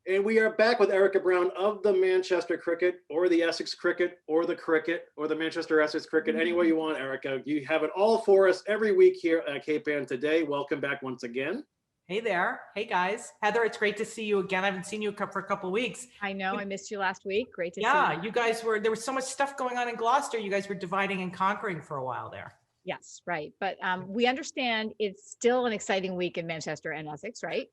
And we are back with Erika Brown of the Manchester Cricket, or the Essex Cricket, or the Cricket, or the Manchester Essex Cricket. Any way you want, Erika. You have it all for us every week here at Cape Ann Today. Welcome back once again. Hey there. Hey guys. Heather, it's great to see you again. I haven't seen you for a couple of weeks. I know. I missed you last week. Great to see you. Yeah, you guys there was so much stuff going on in Gloucester. You guys were dividing and conquering for a while there. Yes, right. But we understand it's still an exciting week in Manchester and Essex, right?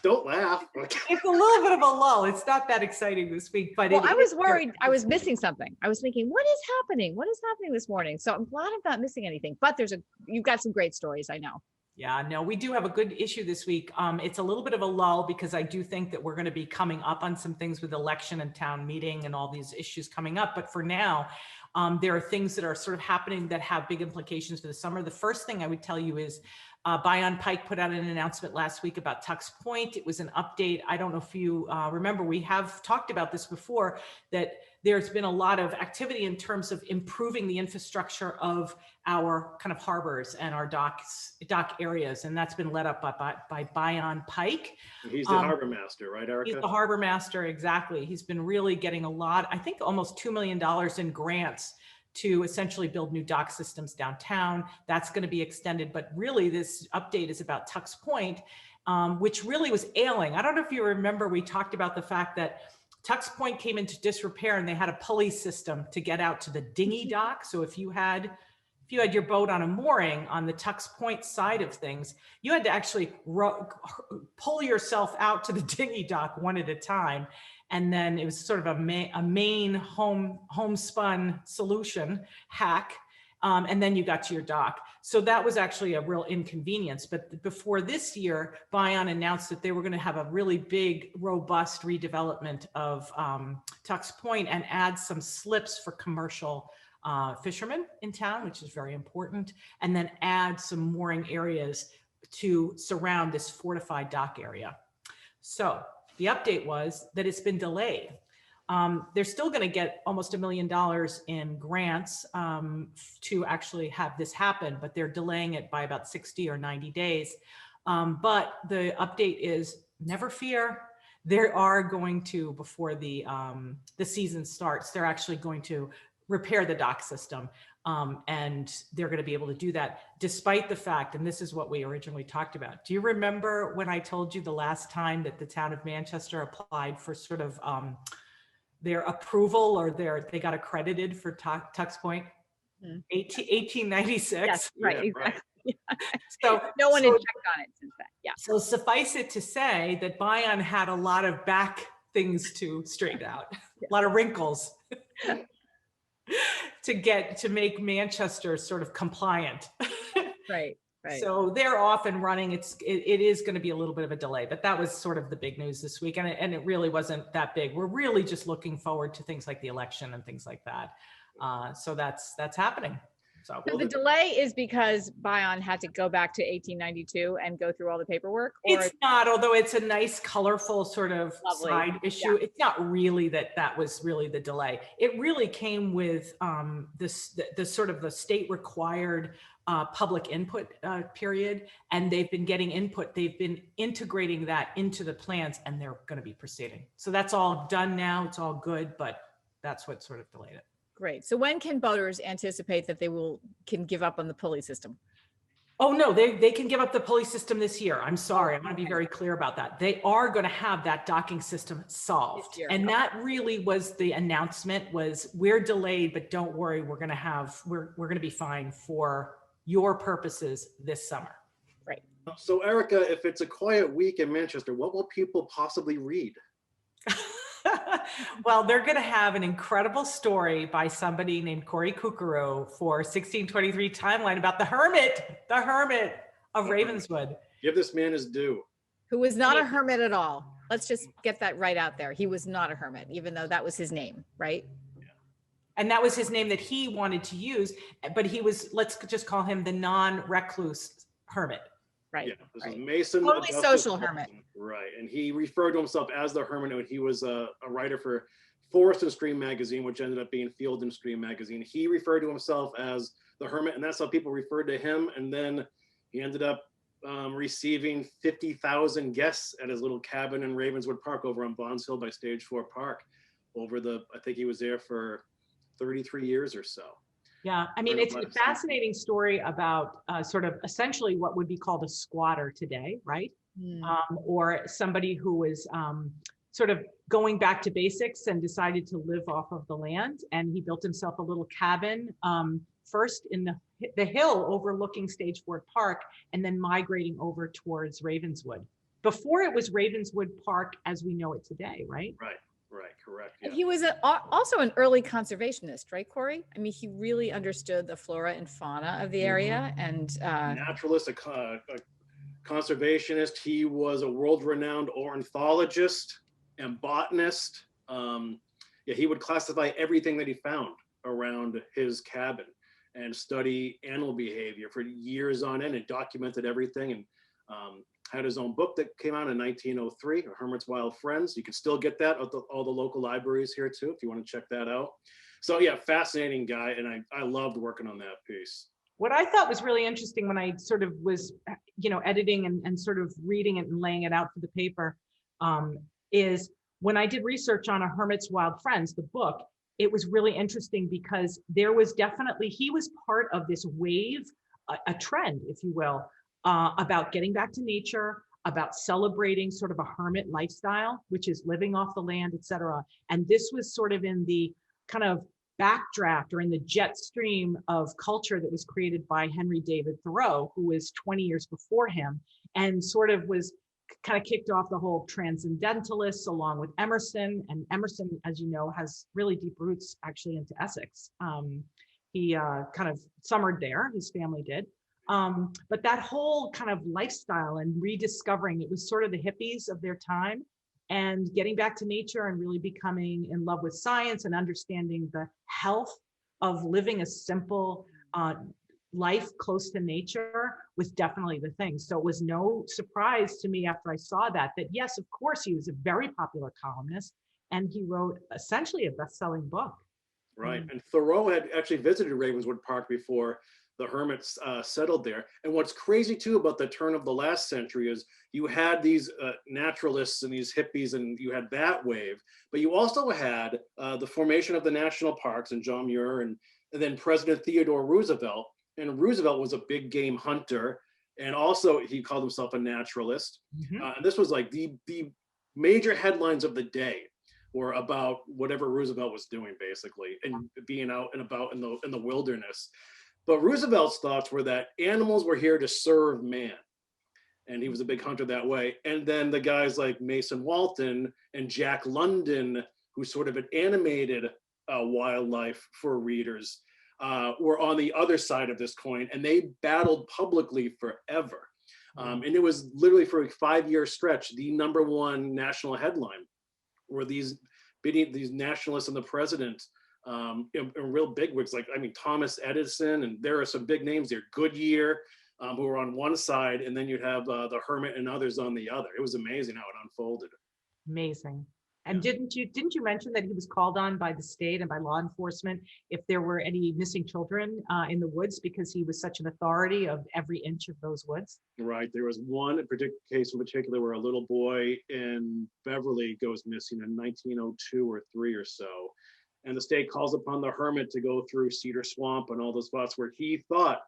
Don't laugh. It's a little bit of a lull. It's not that exciting this week, but well, I was worried. I was missing something. I was thinking, what is happening? What is happening this morning? So I'm glad I'm not missing anything. But you've got some great stories, I know. Yeah, no, we do have a good issue this week. It's a little bit of a lull because I do think that we're going to be coming up on some things with election and town meeting and all these issues coming up. But for now, there are things that are sort of happening that have big implications for the summer. The first thing I would tell you is Bayonne Pike put out an announcement last week about Tux Point. It was an update. I don't know if you remember, we have talked about this before, that there's been a lot of activity in terms of improving the infrastructure of our kind of harbors and our dock areas. And that's been led up by Bayonne Pike. He's the harbor master, right, Erika? He's the harbor master, exactly. He's been really getting a lot, I think almost $2 million in grants to essentially build new dock systems downtown. That's going to be extended, but really this update is about Tux Point, which really was ailing. I don't know if you remember, we talked about the fact that Tux Point came into disrepair and they had a pulley system to get out to the dinghy dock. So if you had your boat on a mooring on the Tux Point side of things, you had to actually pull yourself out to the dinghy dock one at a time. And then it was sort of a main homespun solution hack. And then you got to your dock. So that was actually a real inconvenience. But before this year, Bayonne announced that they were going to have a really big, robust redevelopment of Tux Point and add some slips for commercial fishermen in town, which is very important. And then add some mooring areas to surround this fortified dock area. So the update was that it's been delayed. They're still going to get almost $1 million in grants to actually have this happen, but they're delaying it by about 60 or 90 days. But the update is, never fear. They are going to, before the season starts, they're actually going to repair the dock system. And they're going to be able to do that despite the fact, and this is what we originally talked about. Do you remember when I told you the last time that the town of Manchester applied for sort of their approval, or they got accredited for Tux Point? 1896. Yes, right, Yeah, exactly. right. So no one had checked on it since then. Yeah. So suffice it to say that Bayonne had a lot of back things to straighten out, a lot of wrinkles to make Manchester sort of compliant. Right. Right. So they're off and running. It is going to be a little bit of a delay, but that was sort of the big news this week. And it really wasn't that big. We're really just looking forward to things like the election and things like that. So that's happening. So the delay is because Bayonne had to go back to 1892 and go through all the paperwork? Or it's not, although it's a nice, colorful sort of Lovely. side issue. Yeah. It's not really that was really the delay. It really came with the sort of the state required public input period, and they've been getting input. They've been integrating that into the plans, and they're going to be proceeding. So that's all done now. It's all good, but that's what sort of delayed it. Great. So when can boaters anticipate that they can give up on the pulley system? Oh, no, they can give up the pulley system this year. I'm sorry. I want to be very clear about that. They are going to have that docking system solved. And that really was the announcement, was we're delayed, but don't worry, we're going to be fine for your purposes this summer. Right. So Erika, if it's a quiet week in Manchester, what will people possibly read? Well, they're going to have an incredible story by somebody named Corey Kukuru for 1623 Timeline about the hermit of Ravenswood. Give this man his due. Who was not a hermit at all. Let's just get that right out there. He was not a hermit, even though that was his name, right? And that was his name that he wanted to use, but he was, let's just call him the non-recluse hermit. Right. Yeah, this right. is Mason. Totally social hermit. Right. And he referred to himself as the hermit when he was a writer for Forest and Stream magazine, which ended up being Field and Stream magazine. He referred to himself as the hermit, and that's how people referred to him. And then he ended up receiving 50,000 guests at his little cabin in Ravenswood Park over on Bonds Hill by Stage 4 Park. I think he was there for 33 years or so. Yeah, I mean, it's a fascinating story about sort of essentially what would be called a squatter today, right? Or somebody who was sort of going back to basics and decided to live off of the land. And he built himself a little cabin, first in the hill overlooking Stage 4 Park, and then migrating over towards Ravenswood. Before it was Ravenswood Park as we know it today, right? Right, correct. And Yeah. he was also an early conservationist, right, Corey? I mean, he really understood the flora and fauna of the area, and Naturalist, a conservationist. He was a world-renowned ornithologist and botanist. Yeah, he would classify everything that he found around his cabin and study animal behavior for years on end, and documented everything, and had his own book that came out in 1903, A Hermit's Wild Friends. You can still get that at all the local libraries here too, if you want to check that out. So yeah, fascinating guy, and I loved working on that piece. What I thought was really interesting when I sort of was, editing and sort of reading it and laying it out for the paper, is when I did research on A Hermit's Wild Friends, the book, it was really interesting because there was definitely, he was part of this wave, a trend, if you will, about getting back to nature, about celebrating sort of a hermit lifestyle, which is living off the land, et cetera. And this was sort of in the kind of backdraft or in the jet stream of culture that was created by Henry David Thoreau, who was 20 years before him, and sort of was kind of kicked off the whole transcendentalists along with Emerson. And Emerson, as you know, has really deep roots actually into Essex. He kind of summered there, his family did. But that whole kind of lifestyle and rediscovering, it was sort of the hippies of their time, and getting back to nature and really becoming in love with science and understanding the health of living a simple life close to nature was definitely the thing. So it was no surprise to me after I saw that yes, of course, he was a very popular columnist, and he wrote essentially a best-selling book. Right, and Thoreau had actually visited Ravenswood Park before the Hermits settled there. And what's crazy too about the turn of the last century is you had these naturalists and these hippies, and you had that wave, but you also had the formation of the national parks and John Muir, and then President Theodore Roosevelt. And Roosevelt was a big game hunter, and also he called himself a naturalist. And this was like the major headlines of the day were about whatever Roosevelt was doing, basically, and being out and about in the wilderness. But Roosevelt's thoughts were that animals were here to serve man, and he was a big hunter that way. And then the guys like Mason Walton and Jack London, who sort of had animated wildlife for readers, were on the other side of this coin, and they battled publicly forever. And it was literally for a 5-year stretch, the #1 national headline were these nationalists and the president, real bigwigs, like, Thomas Edison, and there are some big names there, Goodyear, who were on one side, and then you'd have the Hermit and others on the other. It was amazing how it unfolded. Amazing. And didn't you mention that he was called on by the state and by law enforcement if there were any missing children in the woods, because he was such an authority of every inch of those woods? Right. There was one case in particular where a little boy in Beverly goes missing in 1902 or 3 or so. And the state calls upon the Hermit to go through Cedar Swamp and all those spots where he thought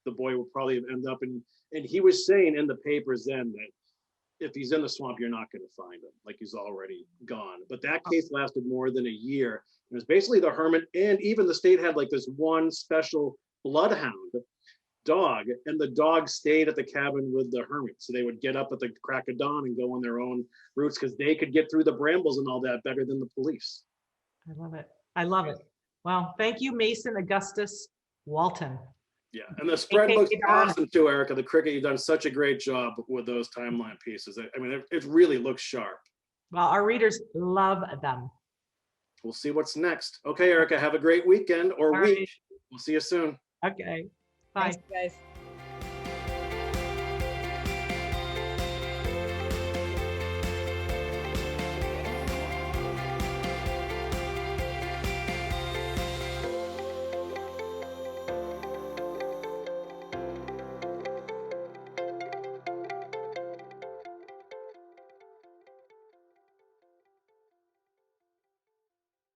the boy would probably end up. And he was saying in the papers then that if he's in the swamp, you're not going to find him, like he's already gone. But that case lasted more than a year. It was basically the Hermit, and even the state had like this one special bloodhound dog, and the dog stayed at the cabin with the Hermit. So they would get up at the crack of dawn and go on their own routes because they could get through the brambles and all that better than the police. I love it. I love it. Well, thank you, Mason Augustus Walton. Yeah, and the spread looks awesome too, Erica. The cricket, you've done such a great job with those timeline pieces. I mean, it really looks sharp. Well, our readers love them. We'll see what's next. Okay, Erica, have a great weekend or All week. right. We'll see you soon. Okay, bye. Thanks, guys.